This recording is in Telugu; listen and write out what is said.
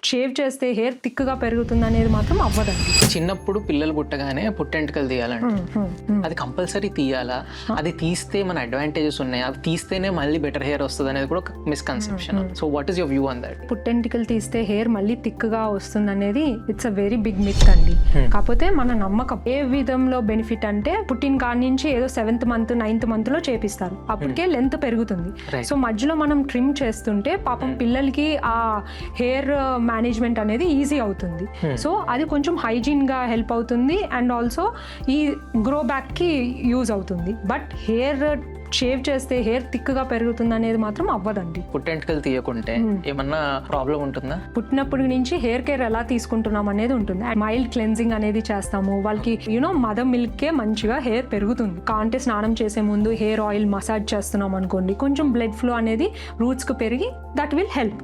షేవ్ చేస్తే హెయిర్ థిక్గా పెరుగుతుంది అనేది మాత్రం అవ్వదండి. చిన్నప్పుడు పిల్లలు పుట్టగానే పుట్టెంటుకలు తీయాలండి, అది కంపల్సరీ తీయాలా? అది తీస్తే మన అడ్వాంటేజెస్ ఉన్నాయి, అది తీస్తేనే మళ్ళీ బెటర్ హెయిర్ వస్తుంది అనేది కూడా ఒక misconception. So what is your view on that? పుట్టెంటికలు తీస్తే హెయిర్ మళ్ళీ థిక్గా వస్తుంది అనేది it's a very big myth అండి. కాకపోతే మన నమ్మకం. ఏ విధంలో బెనిఫిట్ అంటే పుట్టిన కాడి నుంచి ఏదో 7th మంత్ 9th మంత్ లో చేపిస్తారు, అప్పటికే లెంత్ పెరుగుతుంది. సో మధ్యలో మనం ట్రిమ్ చేస్తుంటే పాపం పిల్లలకి ఆ హెయిర్ మేనేజ్మెంట్ అనేది ఈజీ అవుతుంది. సో అది కొంచెం హైజీన్ గా హెల్ప్ అవుతుంది అండ్ ఆల్సో ఈ గ్రో బ్యాక్ కి యూజ్ అవుతుంది. బట్ హెయిర్ షేవ్ చేస్తే హెయిర్ థిక్గా పెరుగుతుంది అనేది మాత్రం అవ్వదండి. పుట్టెంటుకలు తీయకుంటే ఏమన్నా ప్రాబ్లం ఉంటుందా? పుట్టినప్పటి నుంచి హెయిర్ కేర్ ఎలా తీసుకుంటున్నాం అనేది ఉంటుంది. మైల్డ్ క్లెన్జింగ్ అనేది చేస్తాము. వాళ్ళకి మదర్ మిల్క్ కే మంచిగా హెయిర్ పెరుగుతుంది. కాంటే స్నానం చేసే ముందు హెయిర్ ఆయిల్ మసాజ్ చేస్తున్నాం అనుకోండి, కొంచెం బ్లడ్ ఫ్లో అనేది రూట్స్ కు పెరిగి దట్ విల్ హెల్ప్.